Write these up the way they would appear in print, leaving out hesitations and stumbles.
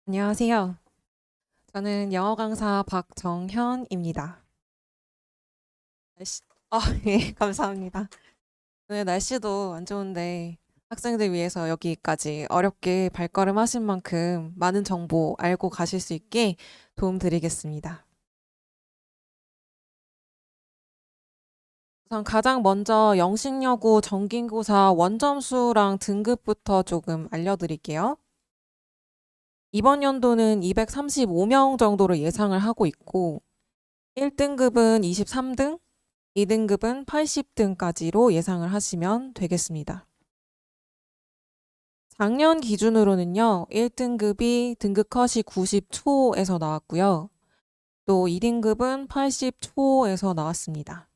안녕하세요. 저는 영어 강사 박정현입니다. 날씨, 예, 감사합니다. 오늘 날씨도 안 좋은데 학생들 위해서 여기까지 어렵게 발걸음하신 만큼 많은 정보 알고 가실 수 있게 도움 드리겠습니다. 우선 가장 먼저 영신여고 정기고사 원점수랑 등급부터 조금 알려드릴게요. 이번 연도는 235명 정도로 예상을 하고 있고 1등급은 23등, 2등급은 80등까지로 예상을 하시면 되겠습니다. 작년 기준으로는요, 1등급이 등급 컷이 90초에서 나왔고요. 또 2등급은 80초에서 나왔습니다.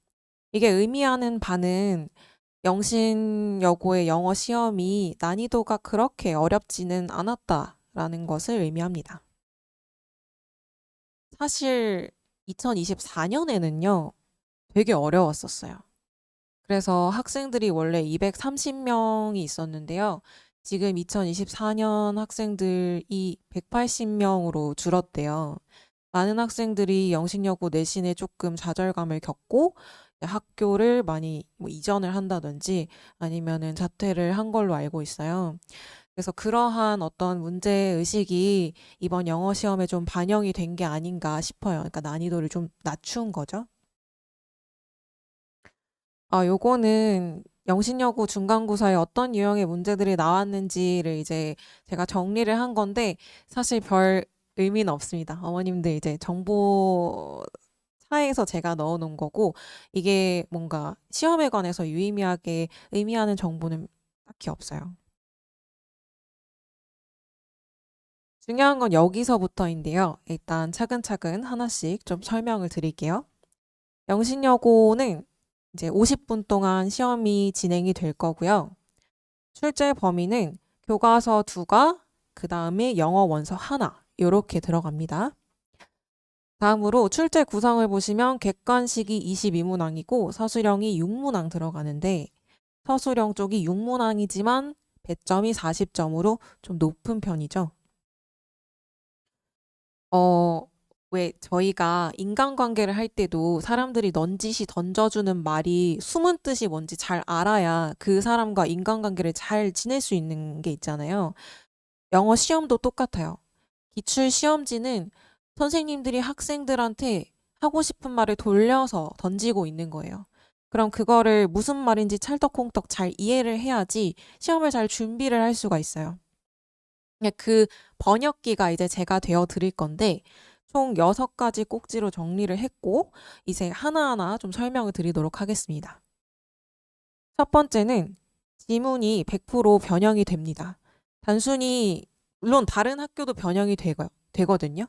이게 의미하는 바는 영신여고의 영어 시험이 난이도가 그렇게 어렵지는 않았다라는 것을 의미합니다. 사실 2024년에는요, 되게 어려웠었어요. 그래서 학생들이 원래 230명이 있었는데요. 지금 2024년 학생들이 180명으로 줄었대요. 많은 학생들이 영신여고 내신에 조금 좌절감을 겪고 학교를 많이 이전을 한다든지 아니면은 자퇴를 한 걸로 알고 있어요. 그래서 그러한 어떤 문제의식이 이번 영어 시험에 좀 반영이 된 게 아닌가 싶어요. 그러니까 난이도를 좀 낮춘 거죠. 요거는 영신여고 중간고사에 어떤 유형의 문제들이 나왔는지를 이제 제가 정리를 한 건데 사실 별 의미는 없습니다. 어머님들 이제 정보 차에서 제가 넣어 놓은 거고 이게 뭔가 시험에 관해서 유의미하게 의미하는 정보는 딱히 없어요. 중요한 건 여기서부터인데요. 일단 차근차근 하나씩 좀 설명을 드릴게요. 영신여고는 이제 50분 동안 시험이 진행이 될 거고요. 출제 범위는 교과서 2과, 그 다음에 영어 원서 하나, 요렇게 들어갑니다. 다음으로 출제 구성을 보시면 객관식이 22문항이고 서술형이 6문항 들어가는데 서술형 쪽이 6문항이지만 배점이 40점으로 좀 높은 편이죠. 어, 왜 저희가 인간관계를 할 때도 사람들이 넌지시 던져주는 말이 숨은 뜻이 뭔지 잘 알아야 그 사람과 인간관계를 잘 지낼 수 있는 게 있잖아요. 영어 시험도 똑같아요. 기출 시험지는 선생님들이 학생들한테 하고 싶은 말을 돌려서 던지고 있는 거예요. 그럼 그거를 무슨 말인지 찰떡콩떡 잘 이해를 해야지 시험을 잘 준비를 할 수가 있어요. 그 번역기가 이제 제가 되어 드릴 건데 총 6가지 꼭지로 정리를 했고 이제 하나하나 좀 설명을 드리도록 하겠습니다. 첫 번째는 지문이 100% 변형이 됩니다. 단순히 물론 다른 학교도 변형이 되거든요.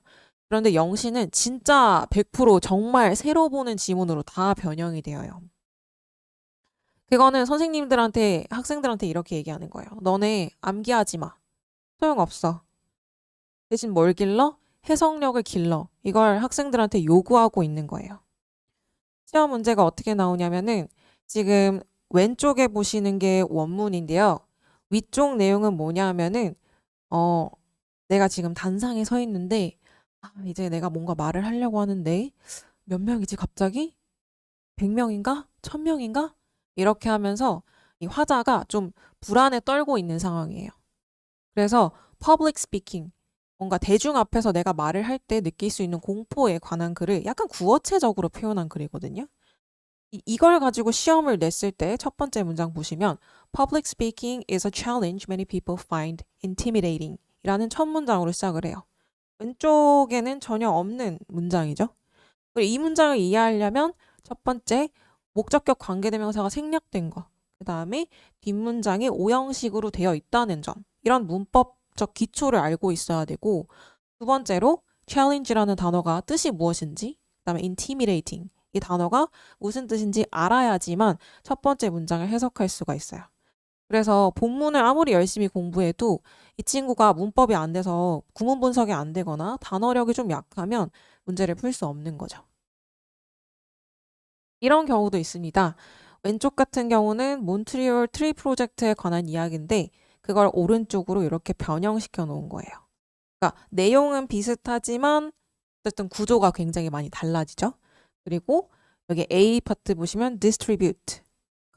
그런데 영시는 진짜 100% 정말 새로 보는 지문으로 다 변형이 되어요. 그거는 선생님들한테 학생들한테 이렇게 얘기하는 거예요. 너네 암기하지 마. 소용없어. 대신 뭘 길러? 해석력을 길러. 이걸 학생들한테 요구하고 있는 거예요. 시험 문제가 어떻게 나오냐면은 지금 왼쪽에 보시는 게 원문인데요. 위쪽 내용은 뭐냐면은 어 내가 지금 단상에 서 있는데 이제 내가 뭔가 말을 하려고 하는데 몇 명이지 갑자기? 100명인가? 1000명인가? 이렇게 하면서 이 화자가 좀 불안에 떨고 있는 상황이에요. 그래서 public speaking 뭔가 대중 앞에서 내가 말을 할 때 느낄 수 있는 공포에 관한 글을 약간 구어체적으로 표현한 글이거든요. 이걸 가지고 시험을 냈을 때 첫 번째 문장 보시면 Public speaking is a challenge many people find intimidating 이라는 첫 문장으로 시작을 해요. 왼쪽에는 전혀 없는 문장이죠. 그리고 이 문장을 이해하려면 첫 번째 목적격 관계대명사가 생략된 거, 그 다음에 뒷문장이 오형식으로 되어 있다는 점, 이런 문법적 기초를 알고 있어야 되고 두 번째로 challenge라는 단어가 뜻이 무엇인지, 그 다음에 intimidating 이 단어가 무슨 뜻인지 알아야지만 첫 번째 문장을 해석할 수가 있어요. 그래서 본문을 아무리 열심히 공부해도 이 친구가 문법이 안 돼서 구문 분석이 안 되거나 단어력이 좀 약하면 문제를 풀 수 없는 거죠. 이런 경우도 있습니다. 왼쪽 같은 경우는 몬트리올 트리 프로젝트에 관한 이야기인데 그걸 오른쪽으로 이렇게 변형시켜 놓은 거예요. 그러니까 내용은 비슷하지만 어쨌든 구조가 굉장히 많이 달라지죠. 그리고 여기 A 파트 보시면 distribute,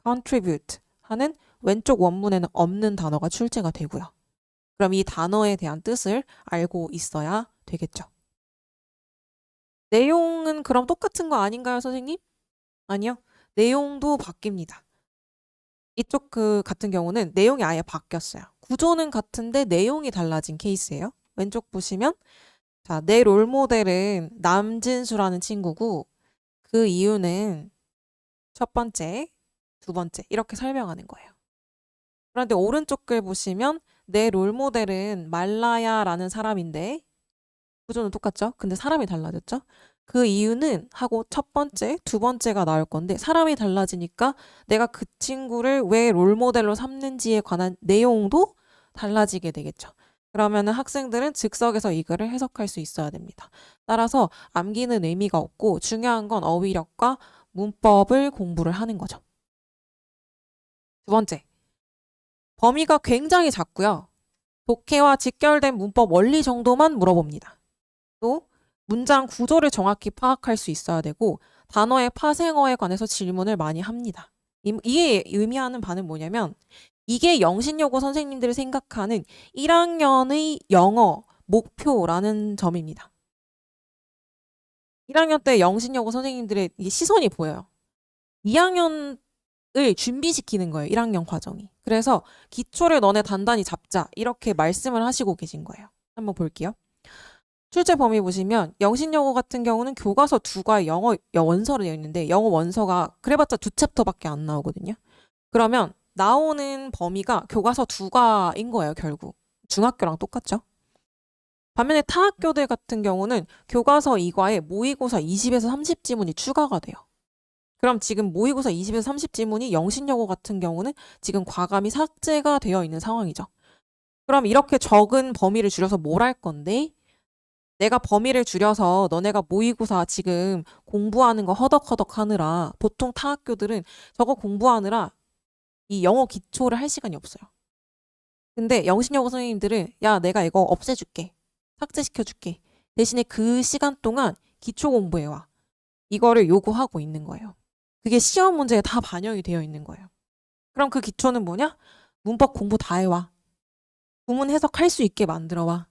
contribute 하는 왼쪽 원문에는 없는 단어가 출제가 되고요. 그럼 이 단어에 대한 뜻을 알고 있어야 되겠죠. 내용은 그럼 똑같은 거 아닌가요, 선생님? 아니요. 내용도 바뀝니다. 이쪽 같은 경우는 내용이 아예 바뀌었어요. 구조는 같은데 내용이 달라진 케이스예요. 왼쪽 보시면 자, 내 롤모델은 남진수라는 친구고 그 이유는 첫 번째, 두 번째 이렇게 설명하는 거예요. 그런데 오른쪽 글 보시면 내 롤모델은 말라야라는 사람인데 구조는 똑같죠? 근데 사람이 달라졌죠? 그 이유는 하고 첫 번째, 두 번째가 나올 건데 사람이 달라지니까 내가 그 친구를 왜 롤모델로 삼는지에 관한 내용도 달라지게 되겠죠. 그러면은 학생들은 즉석에서 이거를 해석할 수 있어야 됩니다. 따라서 암기는 의미가 없고 중요한 건 어휘력과 문법을 공부를 하는 거죠. 두 번째, 범위가 굉장히 작고요. 독해와 직결된 문법 원리 정도만 물어봅니다. 또 문장 구조를 정확히 파악할 수 있어야 되고 단어의 파생어에 관해서 질문을 많이 합니다. 이게 의미하는 바는 뭐냐면 이게 영신여고 선생님들이 생각하는 1학년의 영어 목표라는 점입니다. 1학년 때 영신여고 선생님들의 시선이 보여요. 2학년을 준비시키는 거예요. 1학년 과정이. 그래서 기초를 너네 단단히 잡자 이렇게 말씀을 하시고 계신 거예요. 한번 볼게요. 출제 범위 보시면 영신여고 같은 경우는 교과서 2과에 영어 원서로 되어 있는데 영어 원서가 그래봤자 2챕터밖에 안 나오거든요. 그러면 나오는 범위가 교과서 2과인 거예요, 결국. 중학교랑 똑같죠? 반면에 타학교들 같은 경우는 교과서 2과에 모의고사 20에서 30지문이 추가가 돼요. 그럼 지금 모의고사 20에서 30지문이 영신여고 같은 경우는 지금 과감히 삭제가 되어 있는 상황이죠. 그럼 이렇게 적은 범위를 줄여서 뭘 할 건데 내가 범위를 줄여서 너네가 모의고사 지금 공부하는 거 허덕허덕 하느라 보통 타학교들은 저거 공부하느라 이 영어 기초를 할 시간이 없어요. 근데 영신여고 선생님들은 야 내가 이거 없애줄게. 삭제시켜줄게. 대신에 그 시간 동안 기초 공부해와. 이거를 요구하고 있는 거예요. 그게 시험 문제에 다 반영이 되어 있는 거예요. 그럼 그 기초는 뭐냐? 문법 공부 다 해와. 구문 해석할 수 있게 만들어와.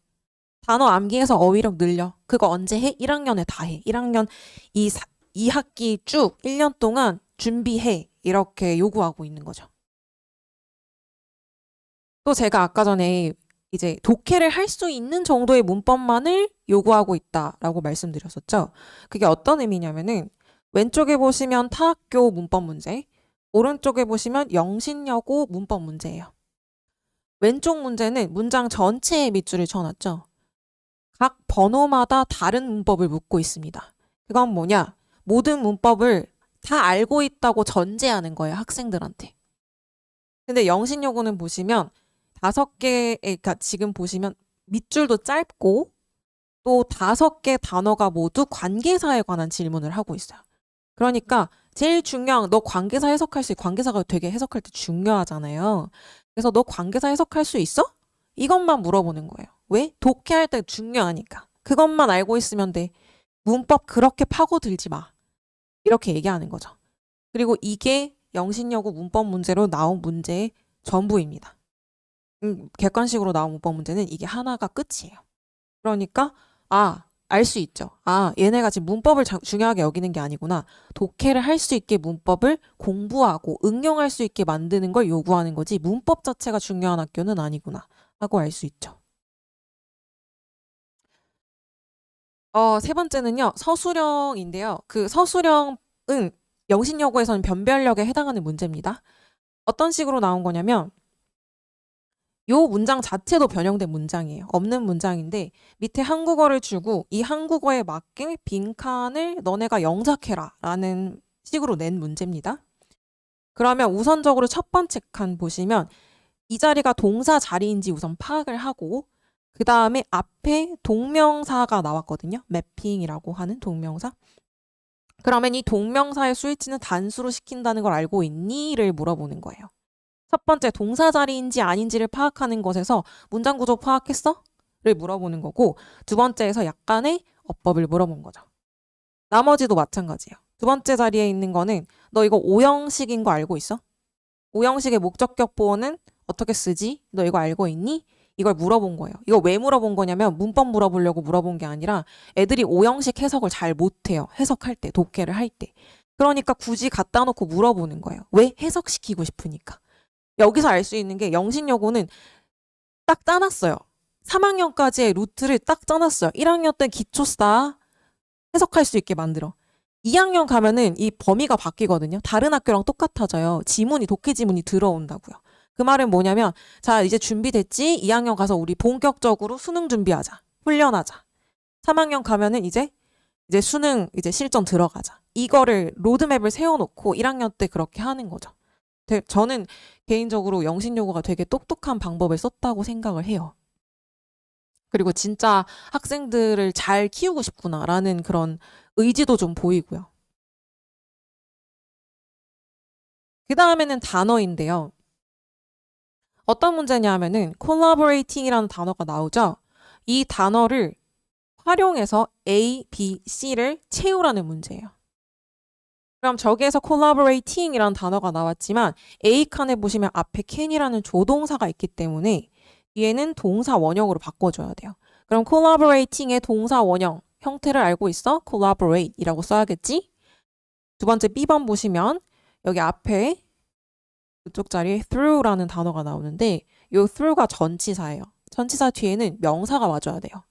단어 암기해서 어휘력 늘려. 그거 언제 해? 1학년에 다 해. 1학년 2학기 쭉 1년 동안 준비해. 이렇게 요구하고 있는 거죠. 또 제가 아까 전에 이제 독해를 할 수 있는 정도의 문법만을 요구하고 있다라고 말씀드렸었죠. 그게 어떤 의미냐면은 왼쪽에 보시면 타학교 문법 문제, 오른쪽에 보시면 영신여고 문법 문제예요. 왼쪽 문제는 문장 전체에 밑줄을 쳐놨죠. 각 번호마다 다른 문법을 묻고 있습니다. 그건 뭐냐? 모든 문법을 다 알고 있다고 전제하는 거예요, 학생들한테. 근데 영신여고는 보시면 5개, 그러니까 지금 보시면 밑줄도 짧고 또 5개 단어가 모두 관계사에 관한 질문을 하고 있어요. 그러니까 제일 중요한 너 관계사 해석할 수 있어. 관계사가 되게 해석할 때 중요하잖아요. 그래서 너 관계사 해석할 수 있어? 이것만 물어보는 거예요. 왜? 독해할 때 중요하니까. 그것만 알고 있으면 돼. 문법 그렇게 파고들지 마. 이렇게 얘기하는 거죠. 그리고 이게 영신여고 문법 문제로 나온 문제의 전부입니다. 객관식으로 나온 문법 문제는 이게 하나가 끝이에요. 그러니까 알 수 있죠. 얘네가 지금 문법을 중요하게 여기는 게 아니구나. 독해를 할 수 있게 문법을 공부하고 응용할 수 있게 만드는 걸 요구하는 거지 문법 자체가 중요한 학교는 아니구나 하고 알 수 있죠. 세 번째는요. 서술형인데요. 그 서술형은 영신여고에서는 변별력에 해당하는 문제입니다. 어떤 식으로 나온 거냐면 요 문장 자체도 변형된 문장이에요. 없는 문장인데 밑에 한국어를 주고 이 한국어에 맞게 빈칸을 너네가 영작해라 라는 식으로 낸 문제입니다. 그러면 우선적으로 첫 번째 칸 보시면 이 자리가 동사 자리인지 우선 파악을 하고 그 다음에 앞에 동명사가 나왔거든요. 매핑이라고 하는 동명사. 그러면 이 동명사의 수일치는 단수로 시킨다는 걸 알고 있니?를 물어보는 거예요. 첫 번째 동사 자리인지 아닌지를 파악하는 것에서 문장 구조 파악했어? 물어보는 거고, 두 번째에서 약간의 어법을 물어본 거죠. 나머지도 마찬가지예요. 두 번째 자리에 있는 거는 너 이거 오형식인 거 알고 있어? 오형식의 목적격 보어는 어떻게 쓰지? 너 이거 알고 있니? 이걸 물어본 거예요. 이거 왜 물어본 거냐면 문법 물어보려고 물어본 게 아니라 애들이 오형식 해석을 잘 못해요. 해석할 때, 독해를 할 때. 그러니까 굳이 갖다 놓고 물어보는 거예요. 왜? 해석시키고 싶으니까. 여기서 알 수 있는 게 영신여고는 딱 짜놨어요. 3학년까지의 루트를 딱 짜놨어요. 1학년 때 기초스다 해석할 수 있게 만들어. 2학년 가면은 이 범위가 바뀌거든요. 다른 학교랑 똑같아져요. 지문이, 독해 지문이 들어온다고요. 그 말은 뭐냐면, 자, 이제 준비됐지? 2학년 가서 우리 본격적으로 수능 준비하자. 훈련하자. 3학년 가면은 이제 수능, 이제 실전 들어가자. 이거를 로드맵을 세워놓고 1학년 때 그렇게 하는 거죠. 저는 개인적으로 영신여고가 되게 똑똑한 방법을 썼다고 생각을 해요. 그리고 진짜 학생들을 잘 키우고 싶구나라는 그런 의지도 좀 보이고요. 그 다음에는 단어인데요. 어떤 문제냐 하면은 collaborating이라는 단어가 나오죠. 이 단어를 활용해서 A, B, C를 채우라는 문제예요. 그럼 저기에서 collaborating이라는 단어가 나왔지만 A칸에 보시면 앞에 can이라는 조동사가 있기 때문에 뒤에는 동사 원형으로 바꿔줘야 돼요. 그럼 collaborating의 동사 원형 형태를 알고 있어? collaborate이라고 써야겠지? 두 번째 B번 보시면 여기 앞에 이쪽 자리에 through라는 단어가 나오는데 이 through가 전치사예요. 전치사 뒤에는 명사가 와줘야 돼요.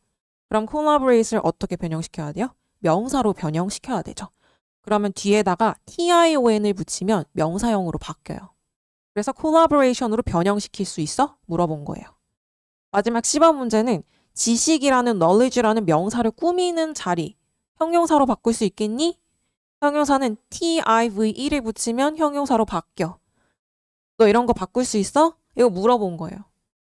그럼 collaborate를 어떻게 변형시켜야 돼요? 명사로 변형시켜야 되죠. 그러면 뒤에다가 tion을 붙이면 명사형으로 바뀌어요. 그래서 collaboration으로 변형시킬 수 있어? 물어본 거예요. 마지막 10번 문제는 지식이라는 knowledge라는 명사를 꾸미는 자리 형용사로 바꿀 수 있겠니? 형용사는 tive를 붙이면 형용사로 바뀌어. 너 이런 거 바꿀 수 있어? 이거 물어본 거예요.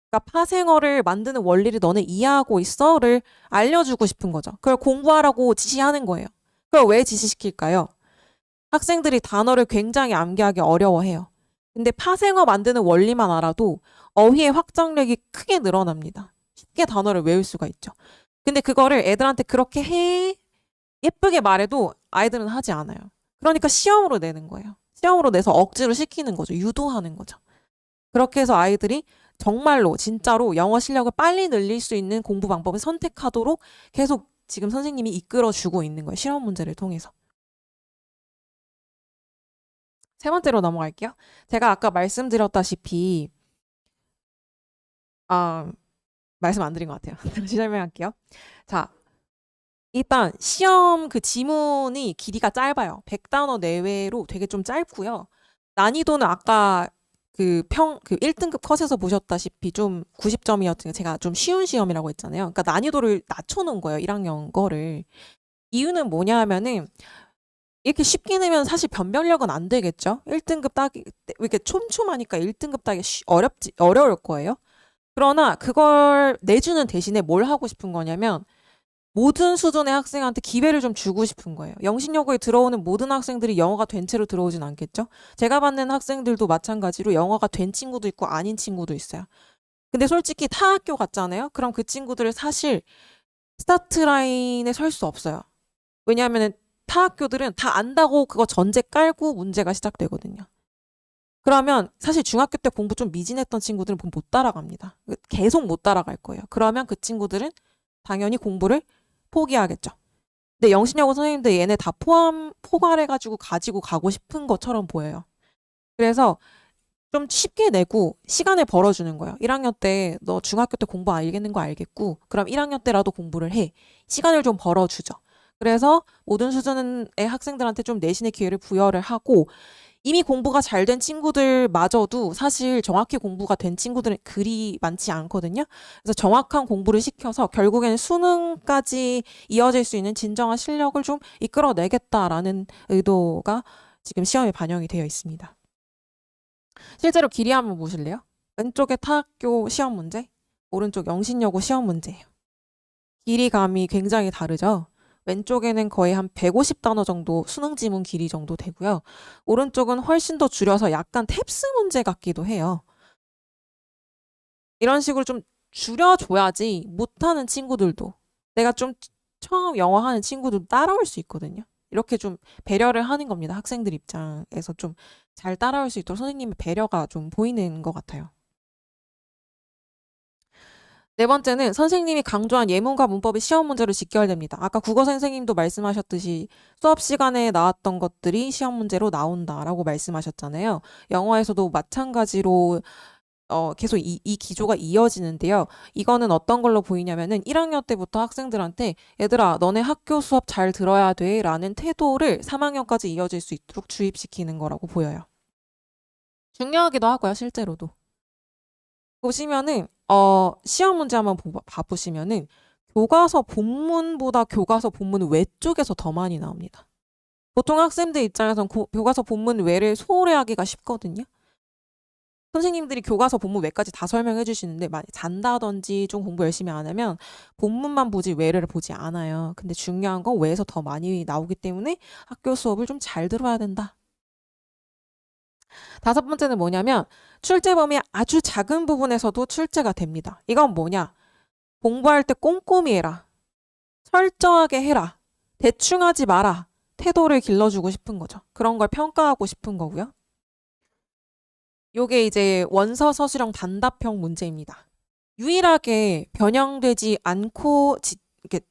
그러니까 파생어를 만드는 원리를 너네 이해하고 있어?를 알려주고 싶은 거죠. 그걸 공부하라고 지시하는 거예요. 그걸 왜 지시시킬까요? 학생들이 단어를 굉장히 암기하기 어려워해요. 근데 파생어 만드는 원리만 알아도 어휘의 확장력이 크게 늘어납니다. 쉽게 단어를 외울 수가 있죠. 근데 그거를 애들한테 그렇게 예쁘게 말해도 아이들은 하지 않아요. 그러니까 시험으로 내는 거예요. 시험으로 내서 억지로 시키는 거죠. 유도하는 거죠. 그렇게 해서 아이들이 정말로 진짜로 영어 실력을 빨리 늘릴 수 있는 공부 방법을 선택하도록 계속 지금 선생님이 이끌어주고 있는 거예요. 실험 문제를 통해서. 세 번째로 넘어갈게요. 제가 아까 말씀드렸다시피 말씀 안 드린 것 같아요. 다시 설명할게요. 자, 일단 시험 그 지문이 길이가 짧아요. 100단어 내외로 되게 좀 짧고요. 난이도는 아까 그 1등급 컷에서 보셨다시피 좀 90점이었으니까 제가 좀 쉬운 시험이라고 했잖아요. 그러니까 난이도를 낮춰놓은 거예요. 1학년 거를. 이유는 뭐냐 하면은 이렇게 쉽게 내면 사실 변별력은 안 되겠죠. 1등급 따기 이렇게 촘촘하니까 1등급 따기 어려울 거예요. 그러나 그걸 내주는 대신에 뭘 하고 싶은 거냐면 모든 수준의 학생한테 기회를 좀 주고 싶은 거예요. 영신여고에 들어오는 모든 학생들이 영어가 된 채로 들어오진 않겠죠? 제가 받는 학생들도 마찬가지로 영어가 된 친구도 있고 아닌 친구도 있어요. 근데 솔직히 타 학교 갔잖아요? 그럼 그 친구들을 사실 스타트 라인에 설 수 없어요. 왜냐하면 타 학교들은 다 안다고 그거 전제 깔고 문제가 시작되거든요. 그러면 사실 중학교 때 공부 좀 미진했던 친구들은 못 따라갑니다. 계속 못 따라갈 거예요. 그러면 그 친구들은 당연히 공부를 포기하겠죠. 근데 영신여고 선생님들 얘네 다 포괄해가지고 가지고 가고 싶은 것처럼 보여요. 그래서 좀 쉽게 내고 시간을 벌어주는 거예요. 1학년 때 너 중학교 때 공부 알겠는 거 알겠고 그럼 1학년 때라도 공부를 해. 시간을 좀 벌어주죠. 그래서 모든 수준의 학생들한테 좀 내신의 기회를 부여를 하고 이미 공부가 잘 된 친구들마저도 사실 정확히 공부가 된 친구들은 그리 많지 않거든요. 그래서 정확한 공부를 시켜서 결국에는 수능까지 이어질 수 있는 진정한 실력을 좀 이끌어내겠다라는 의도가 지금 시험에 반영이 되어 있습니다. 실제로 길이 한번 보실래요? 왼쪽에 타학교 시험 문제, 오른쪽 영신여고 시험 문제예요. 길이감이 굉장히 다르죠? 왼쪽에는 거의 한 150단어 정도 수능 지문 길이 정도 되고요. 오른쪽은 훨씬 더 줄여서 약간 탭스 문제 같기도 해요. 이런 식으로 좀 줄여줘야지 못하는 친구들도 내가 좀 처음 영어 하는 친구도 따라올 수 있거든요. 이렇게 좀 배려를 하는 겁니다. 학생들 입장에서 좀 잘 따라올 수 있도록 선생님의 배려가 좀 보이는 것 같아요. 네 번째는 선생님이 강조한 예문과 문법이 시험 문제로 직결됩니다. 아까 국어 선생님도 말씀하셨듯이 수업 시간에 나왔던 것들이 시험 문제로 나온다라고 말씀하셨잖아요. 영어에서도 마찬가지로 계속 이 기조가 이어지는데요. 이거는 어떤 걸로 보이냐면은 1학년 때부터 학생들한테 얘들아 너네 학교 수업 잘 들어야 돼 라는 태도를 3학년까지 이어질 수 있도록 주입시키는 거라고 보여요. 중요하기도 하고요, 실제로도. 보시면은 시험 문제 한번 봐보시면은 교과서 본문보다 교과서 본문 외 쪽에서 더 많이 나옵니다. 보통 학생들 입장에선 교과서 본문 외를 소홀해하기가 쉽거든요. 선생님들이 교과서 본문 외까지 다 설명해 주시는데 만약 잔다든지 좀 공부 열심히 안 하면 본문만 보지 외를 보지 않아요. 근데 중요한 건 외에서 더 많이 나오기 때문에 학교 수업을 좀 잘 들어야 된다. 다섯 번째는 뭐냐면 출제 범위 아주 작은 부분에서도 출제가 됩니다. 이건 뭐냐? 공부할 때 꼼꼼히 해라. 철저하게 해라. 대충 하지 마라. 태도를 길러주고 싶은 거죠. 그런 걸 평가하고 싶은 거고요. 요게 이제 원서 서술형 단답형 문제입니다. 유일하게 변형되지 않고 이렇게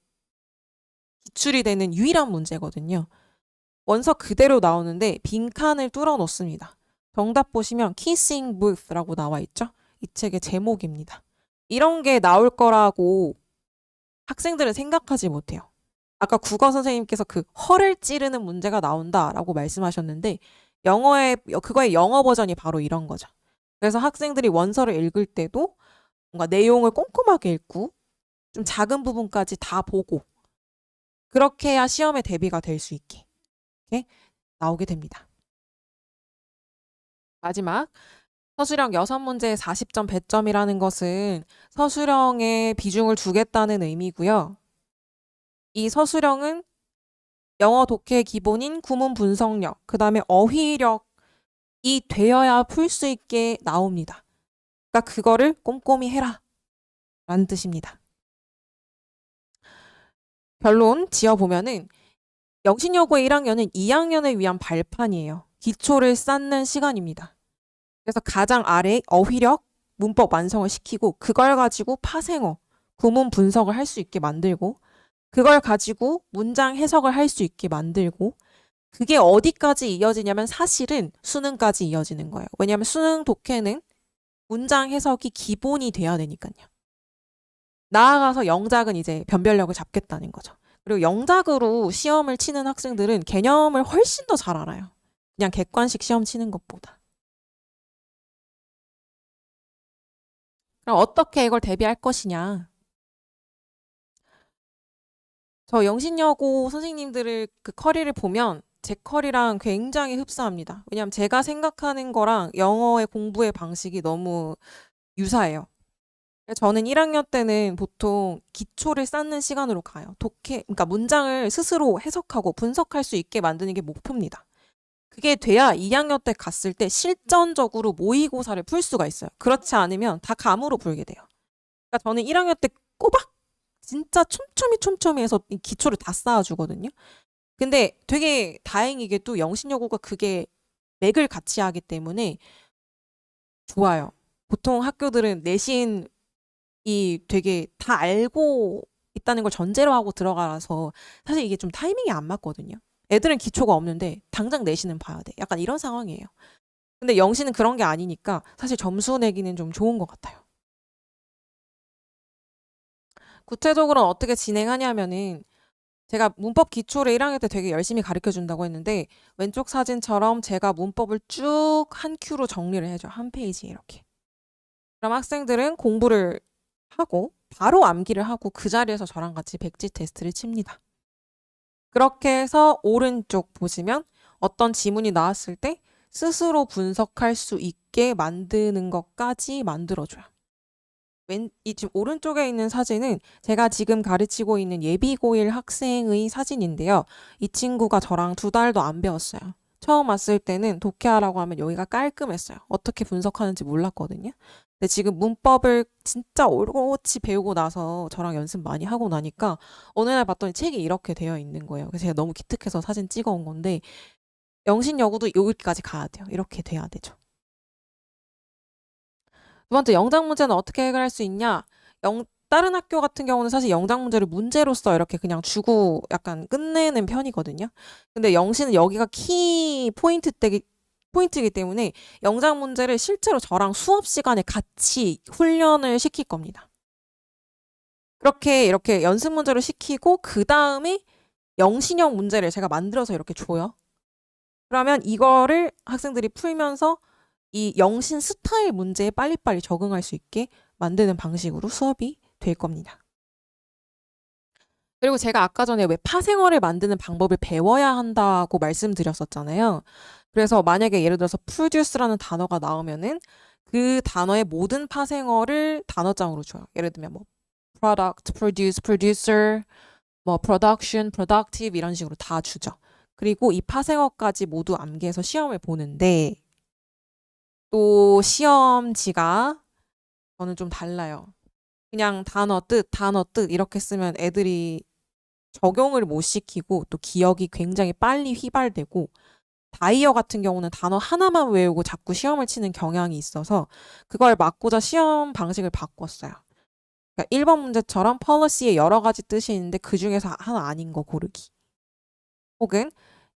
기출이 되는 유일한 문제거든요. 원서 그대로 나오는데 빈칸을 뚫어 놓습니다. 정답 보시면 Kissing Booth라고 나와 있죠? 이 책의 제목입니다. 이런 게 나올 거라고 학생들은 생각하지 못해요. 아까 국어 선생님께서 그 허를 찌르는 문제가 나온다라고 말씀하셨는데 그거의 영어 버전이 바로 이런 거죠. 그래서 학생들이 원서를 읽을 때도 뭔가 내용을 꼼꼼하게 읽고 좀 작은 부분까지 다 보고 그렇게 해야 시험에 대비가 될 수 있게 이렇게 나오게 됩니다. 마지막 서술형 6문제에 40점 배점이라는 것은 서술형에 비중을 두겠다는 의미고요. 이 서술형은 영어 독해 기본인 구문 분석력, 그 다음에 어휘력이 되어야 풀 수 있게 나옵니다. 그러니까 그거를 꼼꼼히 해라 라는 뜻입니다. 결론 지어보면은 영신여고의 1학년은 2학년을 위한 발판이에요. 기초를 쌓는 시간입니다. 그래서 가장 아래 어휘력, 문법 완성을 시키고 그걸 가지고 파생어, 구문 분석을 할 수 있게 만들고 그걸 가지고 문장 해석을 할 수 있게 만들고 그게 어디까지 이어지냐면 사실은 수능까지 이어지는 거예요. 왜냐하면 수능 독해는 문장 해석이 기본이 돼야 되니까요. 나아가서 영작은 이제 변별력을 잡겠다는 거죠. 그리고 영작으로 시험을 치는 학생들은 개념을 훨씬 더 잘 알아요. 그냥 객관식 시험 치는 것보다. 그럼 어떻게 이걸 대비할 것이냐? 저 영신여고 선생님들을 그 커리를 보면 제 커리랑 굉장히 흡사합니다. 왜냐하면 제가 생각하는 거랑 영어의 공부의 방식이 너무 유사해요. 저는 1학년 때는 보통 기초를 쌓는 시간으로 가요. 그러니까 문장을 스스로 해석하고 분석할 수 있게 만드는 게 목표입니다. 그게 돼야 2학년 때 갔을 때 실전적으로 모의고사를 풀 수가 있어요. 그렇지 않으면 다 감으로 풀게 돼요. 그러니까 저는 1학년 때 꼬박 진짜 촘촘히 해서 이 기초를 다 쌓아주거든요. 근데 되게 다행이게도 영신여고가 그게 맥을 같이 하기 때문에 좋아요. 보통 학교들은 내신이 되게 다 알고 있다는 걸 전제로 하고 들어가서 사실 이게 좀 타이밍이 안 맞거든요. 애들은 기초가 없는데 당장 내신은 봐야 돼. 약간 이런 상황이에요. 근데 영신은 그런 게 아니니까 사실 점수 내기는 좀 좋은 것 같아요. 구체적으로 어떻게 진행하냐면은 제가 문법 기초를 1학년 때 되게 열심히 가르쳐 준다고 했는데 왼쪽 사진처럼 제가 문법을 쭉 한 큐로 정리를 해줘. 한 페이지에 이렇게. 그럼 학생들은 공부를 하고 바로 암기를 하고 그 자리에서 저랑 같이 백지 테스트를 칩니다. 그렇게 해서 오른쪽 보시면 어떤 지문이 나왔을 때 스스로 분석할 수 있게 만드는 것까지 만들어줘요. 이 지금 오른쪽에 있는 사진은 제가 지금 가르치고 있는 예비고1 학생의 사진인데요. 이 친구가 저랑 2달도 안 배웠어요. 처음 왔을 때는 독해하라고 하면 여기가 깔끔했어요. 어떻게 분석하는지 몰랐거든요. 근데 지금 문법을 진짜 오롯이 배우고 나서 저랑 연습 많이 하고 나니까 어느 날 봤더니 책이 이렇게 되어 있는 거예요. 그래서 제가 너무 기특해서 사진 찍어 온 건데 영신여고도 여기까지 가야 돼요. 이렇게 돼야 되죠. 두 번째, 영장 문제는 어떻게 해결할 수 있냐? 다른 학교 같은 경우는 사실 영장 문제를 문제로서 이렇게 그냥 주고 약간 끝내는 편이거든요. 근데 영신은 여기가 키 포인트이기 때문에 영장 문제를 실제로 저랑 수업 시간에 같이 훈련을 시킬 겁니다. 그렇게 이렇게 연습 문제를 시키고 그 다음에 영신형 문제를 제가 만들어서 이렇게 줘요. 그러면 이거를 학생들이 풀면서 이 영신 스타일 문제에 빨리빨리 적응할 수 있게 만드는 방식으로 수업이 될 겁니다. 그리고 제가 아까 전에 왜 파생어를 만드는 방법을 배워야 한다고 말씀드렸었잖아요. 그래서 만약에 예를 들어서 produce라는 단어가 나오면은 그 단어의 모든 파생어를 단어장으로 줘요. 예를 들면 뭐 product, produce, producer, 뭐 production, productive 이런 식으로 다 주죠. 그리고 이 파생어까지 모두 암기해서 시험을 보는데 또 시험지가 저는 좀 달라요. 그냥 단어 뜻 이렇게 쓰면 애들이 적용을 못 시키고 또 기억이 굉장히 빨리 휘발되고 다이어 같은 경우는 단어 하나만 외우고 자꾸 시험을 치는 경향이 있어서 그걸 막고자 시험 방식을 바꿨어요. 그러니까 1번 문제처럼 policy에 여러 가지 뜻이 있는데 그 중에서 하나 아닌 거 고르기. 혹은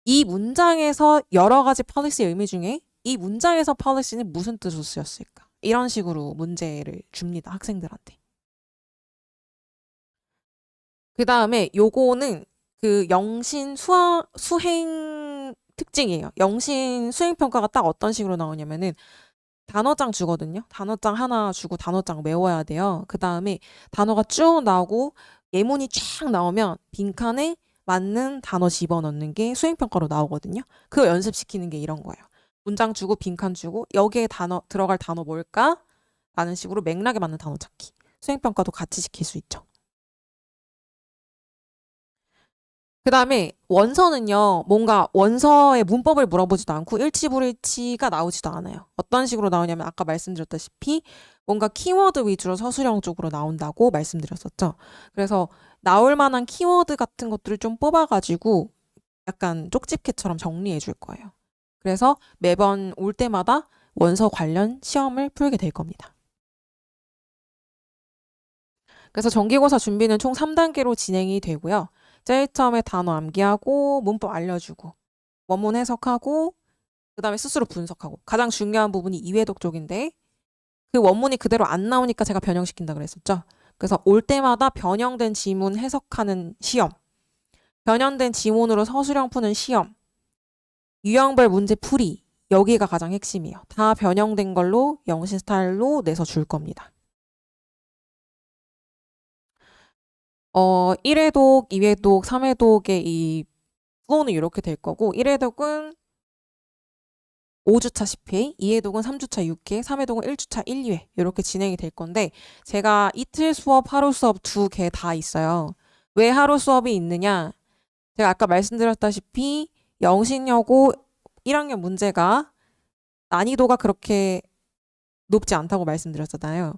이 문장에서 여러 가지 policy의 의미 중에 이 문장에서 policy는 무슨 뜻으로 쓰였을까? 이런 식으로 문제를 줍니다, 학생들한테. 그 다음에 요거는 그 영신 수행 특징이에요. 영신 수행평가가 딱 어떤 식으로 나오냐면은 단어장 주거든요. 단어장 하나 주고 단어장 외워야 돼요. 그 다음에 단어가 쭉 나오고 예문이 쫙 나오면 빈칸에 맞는 단어 집어넣는 게 수행평가로 나오거든요. 그거 연습시키는 게 이런 거예요. 문장 주고 빈칸 주고 여기에 들어갈 단어 뭘까? 라는 식으로 맥락에 맞는 단어 찾기. 수행평가도 같이 시킬 수 있죠. 그 다음에 원서는요, 뭔가 원서의 문법을 물어보지도 않고 일치불일치가 나오지도 않아요. 어떤 식으로 나오냐면 아까 말씀드렸다시피 뭔가 키워드 위주로 서술형 쪽으로 나온다고 말씀드렸었죠. 그래서 나올 만한 키워드 같은 것들을 좀 뽑아가지고 약간 쪽집게처럼 정리해 줄 거예요. 그래서 매번 올 때마다 원서 관련 시험을 풀게 될 겁니다. 그래서 정기고사 준비는 총 3단계로 진행이 되고요. 제일 처음에 단어 암기하고 문법 알려주고 원문 해석하고 그 다음에 스스로 분석하고 가장 중요한 부분이 이해독 쪽인데 그 원문이 그대로 안 나오니까 제가 변형시킨다 그랬었죠. 그래서 올 때마다 변형된 지문 해석하는 시험, 변형된 지문으로 서술형 푸는 시험, 유형별 문제 풀이 여기가 가장 핵심이에요. 다 변형된 걸로 영신 스타일로 내서 줄 겁니다. 1회독, 2회독, 3회독의 이 플로우는 이렇게 될 거고 1회독은 5주차 10회, 2회독은 3주차 6회, 3회독은 1주차 1, 2회 이렇게 진행이 될 건데 제가 이틀 수업, 하루 수업 두 개 다 있어요. 왜 하루 수업이 있느냐? 제가 아까 말씀드렸다시피 영신여고 1학년 문제가 난이도가 그렇게 높지 않다고 말씀드렸잖아요.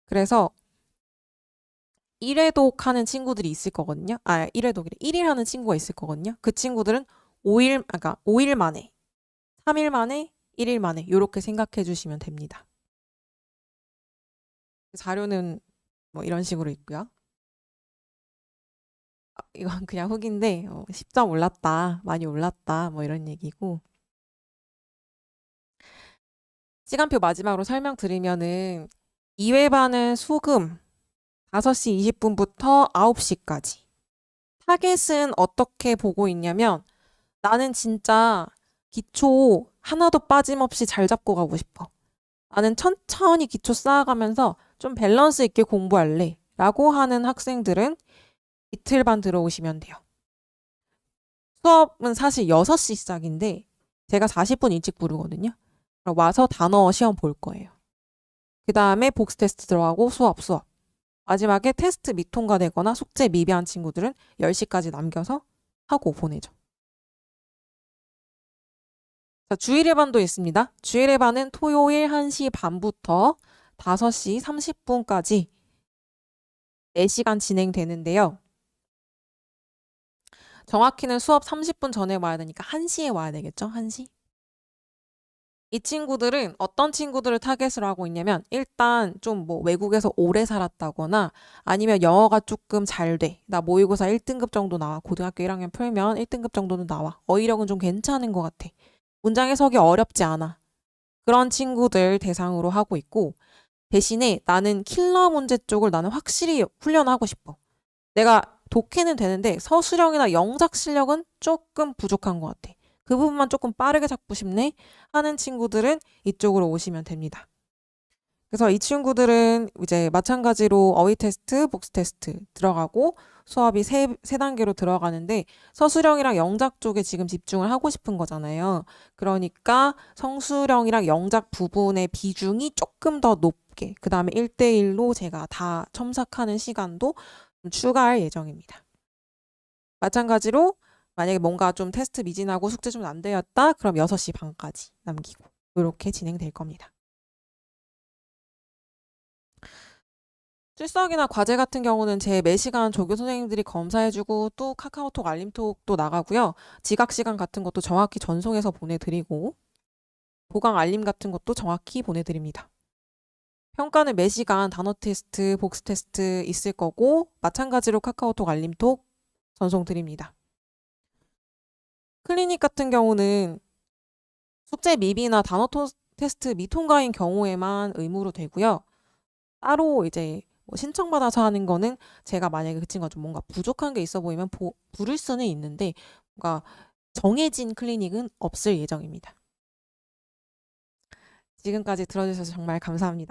그래서 1회독 하는 친구들이 있을 거거든요. 1회독이래. 1일 하는 친구가 있을 거거든요. 그 친구들은 5일 만에, 3일 만에, 1일 만에 이렇게 생각해 주시면 됩니다. 자료는 뭐 이런 식으로 있고요. 이건 그냥 후기인데 10점 올랐다, 많이 올랐다 뭐 이런 얘기고 시간표 마지막으로 설명드리면은 2회반은 수금 5시 20분부터 9시까지 타겟은 어떻게 보고 있냐면 나는 진짜 기초 하나도 빠짐없이 잘 잡고 가고 싶어. 나는 천천히 기초 쌓아가면서 좀 밸런스 있게 공부할래. 라고 하는 학생들은 이틀반 들어오시면 돼요. 수업은 사실 6시 시작인데 제가 40분 일찍 부르거든요. 와서 단어 시험 볼 거예요. 그 다음에 복스 테스트 들어가고 수업. 마지막에 테스트 미통과되거나 숙제 미비한 친구들은 10시까지 남겨서 하고 보내죠. 자, 주일예반도 있습니다. 주일예반은 토요일 1시 반부터 5시 30분까지 4시간 진행되는데요. 정확히는 수업 30분 전에 와야 되니까 1시에 와야 되겠죠? 1시? 이 친구들은 어떤 친구들을 타겟으로 하고 있냐면 일단 좀 뭐 외국에서 오래 살았다거나 아니면 영어가 조금 잘 돼. 나 모의고사 1등급 정도 나와. 고등학교 1학년 풀면 1등급 정도는 나와. 어휘력은 좀 괜찮은 것 같아. 문장 해석이 어렵지 않아. 그런 친구들 대상으로 하고 있고 대신에 나는 킬러 문제 쪽을 나는 확실히 훈련하고 싶어. 내가 독해는 되는데 서술형이나 영작 실력은 조금 부족한 것 같아. 그 부분만 조금 빠르게 잡고 싶네 하는 친구들은 이쪽으로 오시면 됩니다. 그래서 이 친구들은 이제 마찬가지로 어휘 테스트, 복수 테스트 들어가고 수업이 세 단계로 들어가는데 서술형이랑 영작 쪽에 지금 집중을 하고 싶은 거잖아요. 그러니까 성술형이랑 영작 부분의 비중이 조금 더 높게 그 다음에 1대1로 제가 다 첨삭하는 시간도 추가할 예정입니다. 마찬가지로 만약에 뭔가 좀 테스트 미진하고 숙제 좀 안 되었다 그럼 6시 반까지 남기고 이렇게 진행될 겁니다. 출석이나 과제 같은 경우는 제 매시간 조교 선생님들이 검사해주고 또 카카오톡 알림톡도 나가고요. 지각 시간 같은 것도 정확히 전송해서 보내드리고 보강 알림 같은 것도 정확히 보내드립니다. 평가는 매시간 단어 테스트, 복수 테스트 있을 거고 마찬가지로 카카오톡 알림톡 전송드립니다. 클리닉 같은 경우는 숙제 미비나 단어 테스트 미통과인 경우에만 의무로 되고요. 따로 이제 뭐 신청받아서 하는 거는 제가 만약에 그 친구가 좀 뭔가 부족한 게 있어 보이면 부를 수는 있는데 뭔가 정해진 클리닉은 없을 예정입니다. 지금까지 들어주셔서 정말 감사합니다.